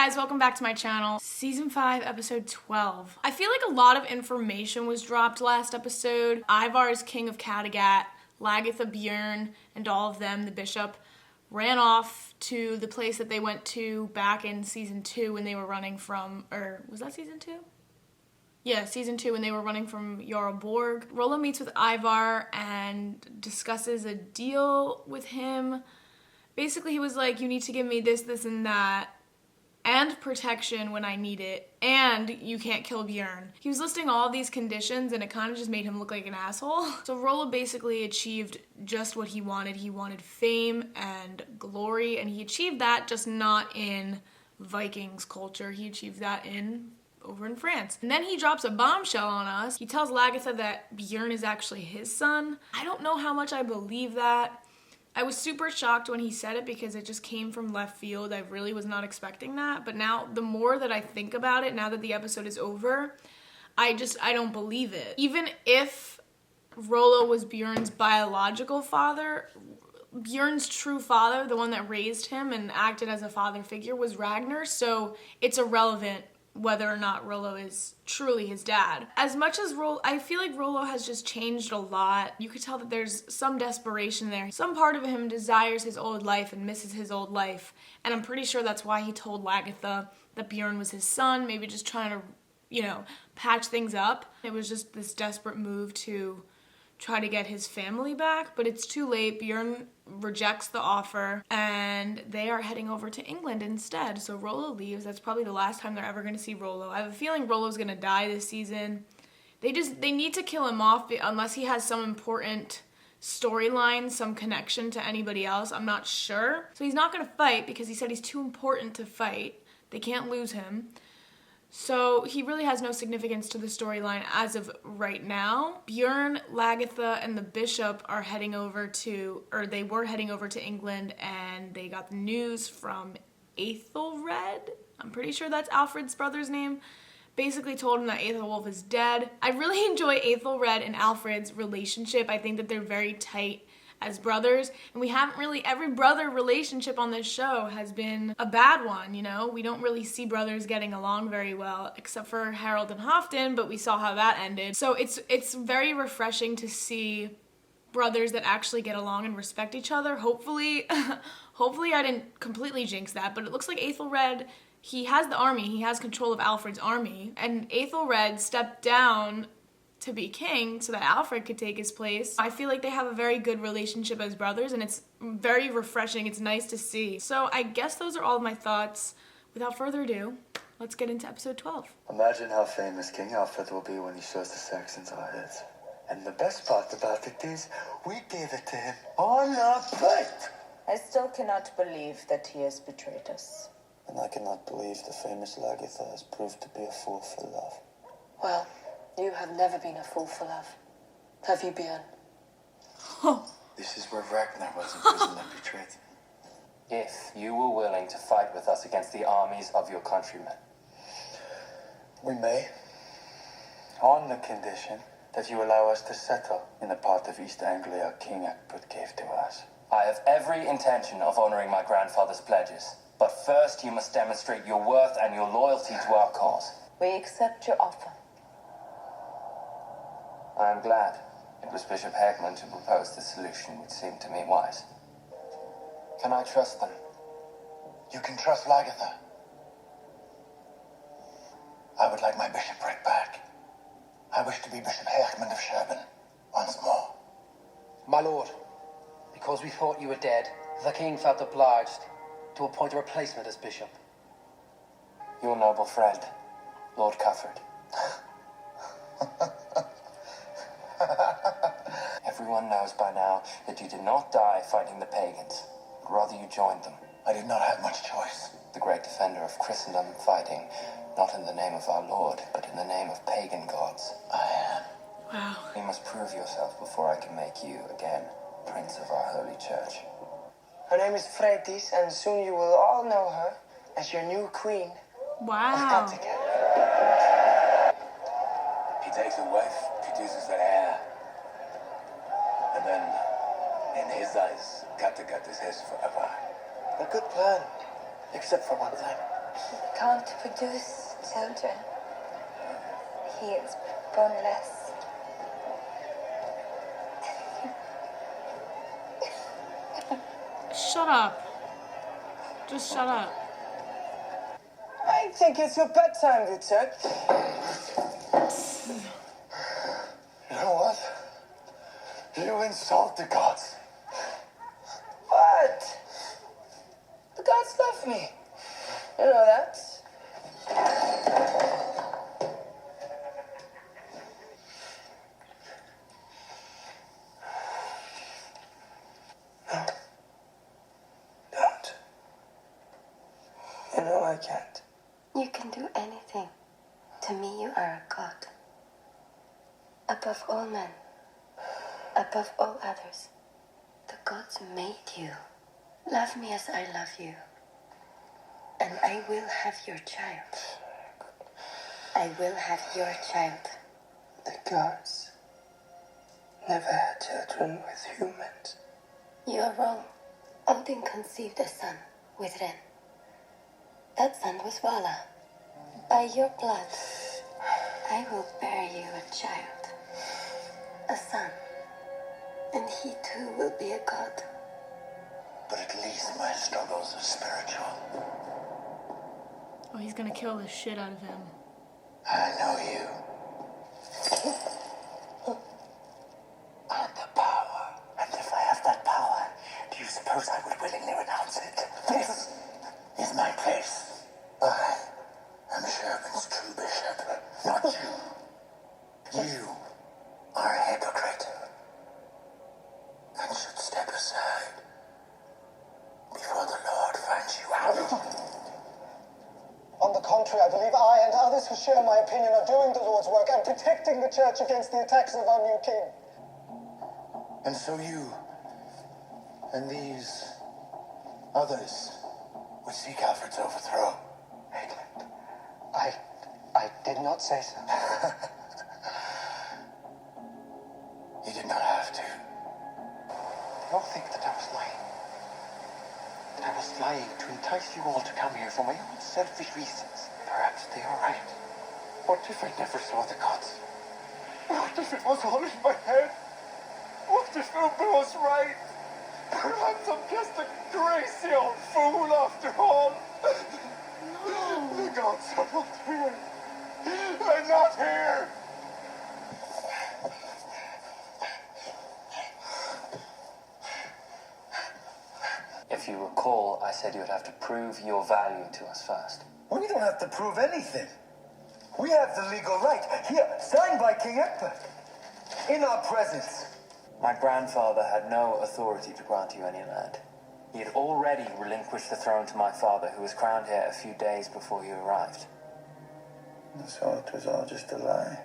guys, welcome back to my channel. Season 5, episode 12. I feel like a lot of information was dropped last episode. Ivar is king of Kattegat, Lagertha, Bjorn, and all of them, the bishop, ran off to the place that they went to back in season 2 when they were running from, or was that season 2? Yeah, season 2 when they were running from Borg. Rollo meets with Ivar and discusses a deal with him. Basically, he was like, you need to give me this, this, and that, and protection when I need it, and you can't kill Bjorn. He was listing all these conditions, and it kind of just made him look like an asshole. So Rollo basically achieved just what he wanted. He wanted fame and glory, and he achieved that, just not in Vikings culture. He achieved that over in France. And then he drops a bombshell on us. He tells Lagertha that Bjorn is actually his son. I don't know how much I believe that. I was super shocked when he said it because it just came from left field. I really was not expecting that. But now, the more that I think about it, now that the episode is over, I don't believe it. Even if Rollo was Bjorn's biological father, Bjorn's true father, the one that raised him and acted as a father figure, was Ragnar, so it's irrelevant whether or not Rollo is truly his dad. As much as I feel like Rollo has just changed a lot. You could tell that there's some desperation there. Some part of him desires his old life and misses his old life. And I'm pretty sure that's why he told Lagertha that Bjorn was his son, maybe just trying to, patch things up. It was just this desperate move to try to get his family back, but it's too late. Bjorn rejects the offer, and they are heading over to England instead. So Rollo leaves. That's probably the last time they're ever going to see Rollo. I have a feeling Rollo's going to die this season. They need to kill him off unless he has some important storyline, some connection to anybody else. I'm not sure. So he's not going to fight because he said he's too important to fight. They can't lose him. So he really has no significance to the storyline as of right now. Bjorn, Lagertha, and the bishop are they were heading over to England, and they got the news from Ethelred. I'm pretty sure that's Alfred's brother's name. Basically told him that Aethelwulf is dead. I really enjoy Ethelred and Alfred's relationship. I think that they're very tight as brothers, and every brother relationship on this show has been a bad one, We don't really see brothers getting along very well, except for Harold and Halfdan, but we saw how that ended. So it's very refreshing to see brothers that actually get along and respect each other. Hopefully I didn't completely jinx that, but it looks like Ethelred, he has the army, he has control of Alfred's army, and Ethelred stepped down to be king so that Alfred could take his place. I feel like they have a very good relationship as brothers, and it's very refreshing. It's nice to see. So I guess those are all of my thoughts. Without further ado, let's get into episode 12. Imagine how famous King Alfred will be when he shows the Saxons our heads. And the best part about it is, we gave it to him on our plate. I still cannot believe that he has betrayed us. And I cannot believe the famous Lagertha has proved to be a fool for love. Well, you have never been a fool for love. Have you, Bjorn? Oh. This is where Ragnar was imprisoned and betrayed. If you were willing to fight with us against the armies of your countrymen. We may, on the condition that you allow us to settle in the part of East Anglia King Alfred gave to us. I have every intention of honoring my grandfather's pledges. But first you must demonstrate your worth and your loyalty to our cause. We accept your offer. I am glad it was Bishop Heahmund who proposed the solution which seemed to me wise. Can I trust them? You can trust Lagertha. I would like my bishopric back. I wish to be Bishop Heahmund of Sherborne once more. My lord, because we thought you were dead, the king felt obliged to appoint a replacement as bishop. Your noble friend, Lord Cuthred. Everyone knows by now that you did not die fighting the pagans, but rather you joined them. I did not have much choice. The great defender of Christendom fighting, not in the name of our Lord, but in the name of pagan gods. I am. Wow. You must prove yourself before I can make you, again, Prince of our holy church. Her name is Freydis, and soon you will all know her as your new queen. Wow. He takes a wife, produces an heir. And then, in his eyes, Kattegat is his forever. A good plan, except for one thing. He can't produce children. He is boneless. Shut up. Just shut up. I think it's your bedtime, Richard. You know what? You insult the gods. What? The gods love me. You know that? No. Don't. You know I can't. You can do anything. To me, you are a god. Above all men. Above all others. The gods made you. Love me as I love you. And I will have your child. I will have your child. The gods never had children with humans. You are wrong. Odin conceived a son with Ren. That son was Vala. By your blood, I will bear you a child. A son. And he too will be a god. But at least my struggles are spiritual. Oh, he's gonna kill the shit out of him. I know you. I have the power. And if I have that power, do you suppose I would willingly renounce it? This is my place. I am Sherman's true bishop, not you. You are a hypocrite. And should step aside before the Lord finds you out. On the contrary, I believe I and others who share my opinion are doing the Lord's work and protecting the church against the attacks of our new king. And so you and these others would seek Alfred's overthrow. Heahmund, I did not say so. You did not have to. Don't think that I was lying. That I was lying to entice you all to come here for my own selfish reasons. Perhaps they are right. What if I never saw the gods? What if it was all in my head? What if Uber was right? Perhaps I'm just a crazy old fool after all. The gods are not here. They're not here. If you recall, I said you would have to prove your value to us first. We don't have to prove anything. We have the legal right. Here, signed by King Alfred. In our presence. My grandfather had no authority to grant you any land. He had already relinquished the throne to my father, who was crowned here a few days before you arrived. So it was all just a lie.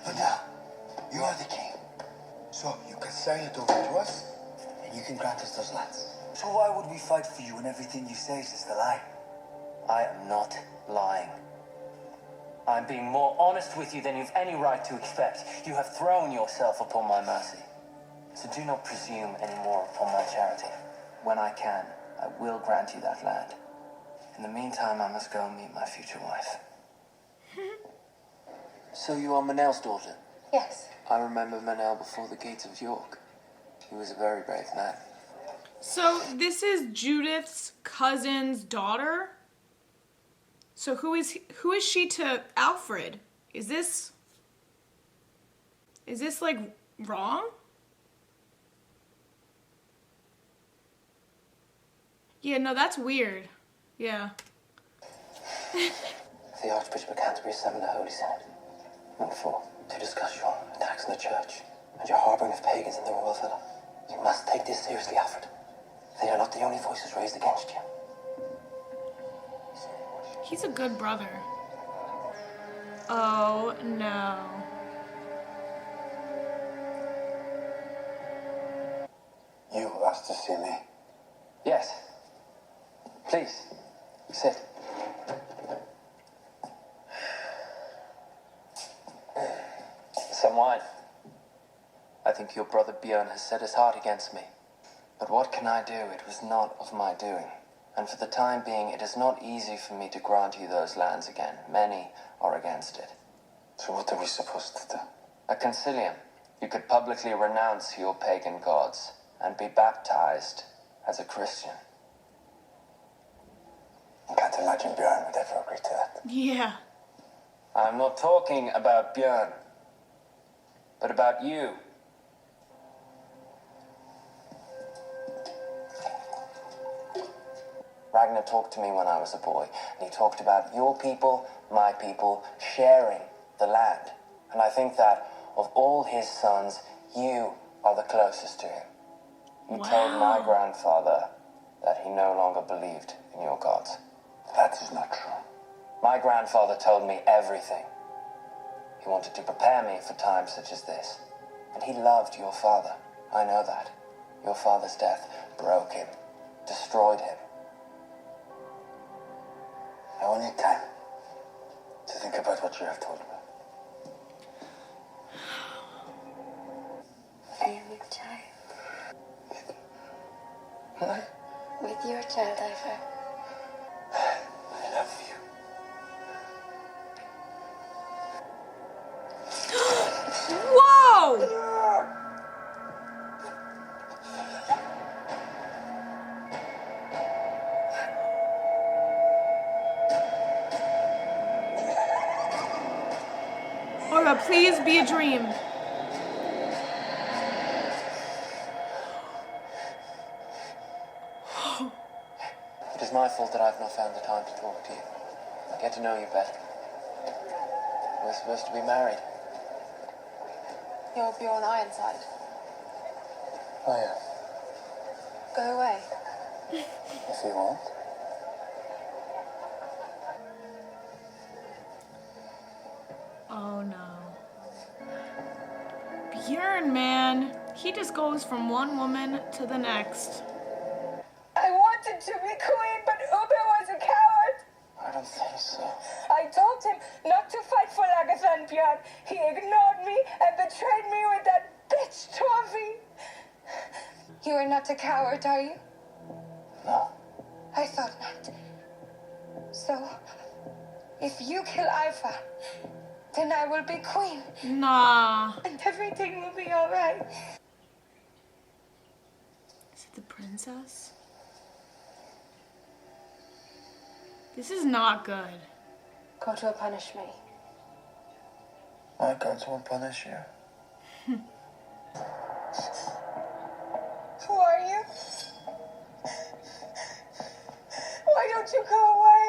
But now, you are the king. So you can sign it over to us, and you can grant us those lands. So why would we fight for you when everything you say is just a lie? I am not lying. I'm being more honest with you than you've any right to expect. You have thrown yourself upon my mercy. So do not presume any more upon my charity. When I can, I will grant you that land. In the meantime, I must go and meet my future wife. So you are Manel's daughter? Yes. I remember Manel before the gates of York. He was a very brave man. So this is Judith's cousin's daughter? So who is she to Alfred? Is this like wrong? Yeah, no, that's weird. Yeah. The Archbishop of Canterbury summoned the Holy Synod. What for? To discuss your attacks on the church and your harboring of pagans in the royal villa. You must take this seriously, Alfred. They are not the only voices raised against you. He's a good brother. Oh, no. You asked to see me. Yes. Please, sit. Some wine. I think your brother Björn has set his heart against me. But what can I do? It was not of my doing. And for the time being, it is not easy for me to grant you those lands again. Many are against it. So what are we supposed to do? A concilium. You could publicly renounce your pagan gods and be baptized as a Christian. I can't imagine Bjorn would ever agree to that. Yeah. I'm not talking about Björn, but about you. Ragnar talked to me when I was a boy, and he talked about your people, my people, sharing the land. And I think that of all his sons, you are the closest to him. You told my grandfather that he no longer believed in your gods. That is not true. My grandfather told me everything. He wanted to prepare me for times such as this. And he loved your father. I know that. Your father's death broke him, destroyed him. I will need time to think about what you have told me. I am your child. What? With your child, Ivar. I love you. Whoa! Olga, please be a dream. It is my fault that I've not found the time to talk to you. Get to know you better. We're supposed to be married. You're Bjorn Ironside. Oh, yeah. Go away. If you want. Oh no. Bjorn, man. He just goes from one woman to the next. I wanted to be queen, but Ube was a coward. I don't think so. I told him not to fight for Lagertha and Bjorn. He ignored me and betrayed me with that bitch Torvi. You are not a coward, are you? No. I thought not. So, if you kill Ivar, then I will be queen. Nah. And everything will be alright. Is it the princess? This is not good. God will punish me. My gods won't punish you. Who are you? Why don't you go away?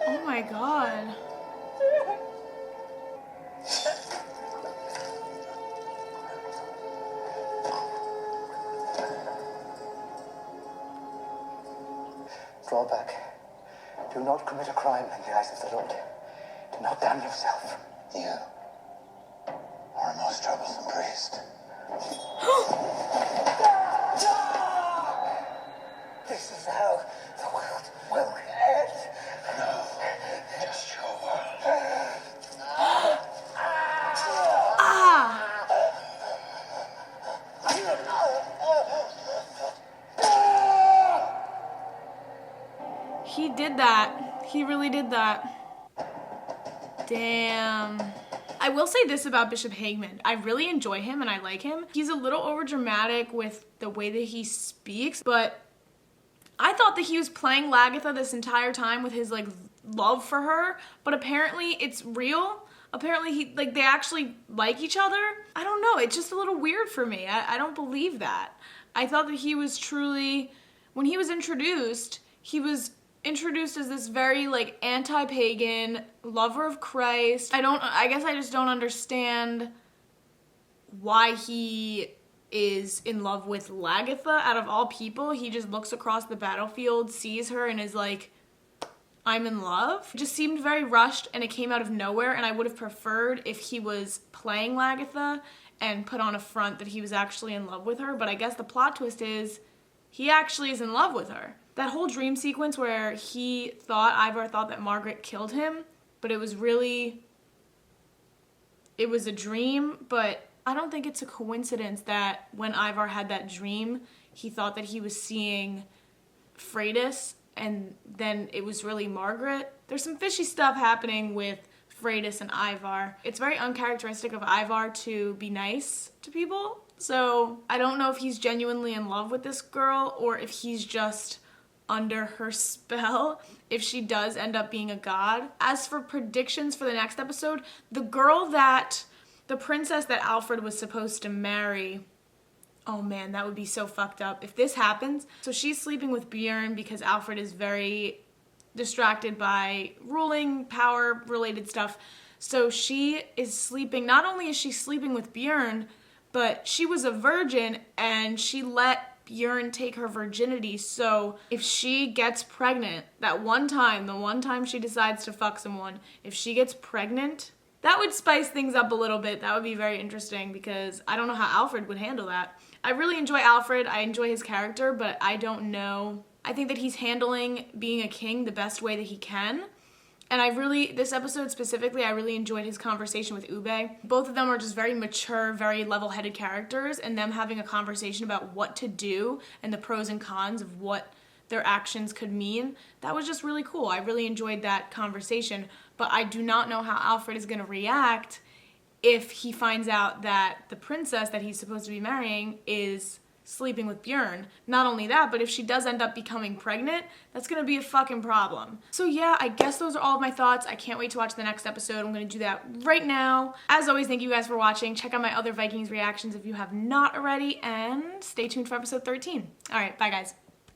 Oh my god. Draw back. Do not commit a crime in the eyes of the Lord. Do not damn yourself. You are a most troublesome priest. This is how the world will end. No, just your world. Ah! He did that. He really did that. Damn. I will say this about Bishop Heahmund. I really enjoy him and I like him. He's a little overdramatic with the way that he speaks, but I thought that he was playing Lagertha this entire time with his like love for her, but apparently it's real. Apparently they actually like each other. I don't know, it's just a little weird for me. I don't believe that. I thought that he was truly, when he was introduced as this very like anti-pagan lover of Christ. I guess I just don't understand why he is in love with Lagertha out of all people. He just looks across the battlefield, sees her, and is like, I'm in love. It just seemed very rushed and it came out of nowhere, and I would have preferred if he was playing Lagertha and put on a front that he was actually in love with her, but I guess the plot twist is he actually is in love with her. That whole dream sequence where Ivar thought that Margrethe killed him, but it was really it was a dream, but I don't think it's a coincidence that when Ivar had that dream, he thought that he was seeing Freydis, and then it was really Margrethe. There's some fishy stuff happening with Freydis and Ivar. It's very uncharacteristic of Ivar to be nice to people, so I don't know if he's genuinely in love with this girl or if he's just under her spell if she does end up being a god. As for predictions for the next episode, the princess that Alfred was supposed to marry, oh man, that would be so fucked up if this happens. So she's sleeping with Bjorn because Alfred is very distracted by ruling, power related stuff. So she is sleeping, not only is she sleeping with Bjorn, but she was a virgin and she let Bjorn take her virginity. So if she gets pregnant, the one time she decides to fuck someone, if she gets pregnant, that would spice things up a little bit. That would be very interesting because I don't know how Alfred would handle that. I really enjoy Alfred. I enjoy his character, but I don't know. I think that he's handling being a king the best way that he can. And this episode specifically, I really enjoyed his conversation with Ube. Both of them are just very mature, very level-headed characters, and them having a conversation about what to do and the pros and cons of what their actions could mean. That was just really cool. I really enjoyed that conversation, but I do not know how Alfred is going to react if he finds out that the princess that he's supposed to be marrying is sleeping with Bjorn. Not only that, but if she does end up becoming pregnant, that's gonna be a fucking problem. So yeah, I guess those are all of my thoughts. I can't wait to watch the next episode. I'm gonna do that right now. As always, thank you guys for watching. Check out my other Vikings reactions if you have not already, and stay tuned for episode 13. All right, bye guys.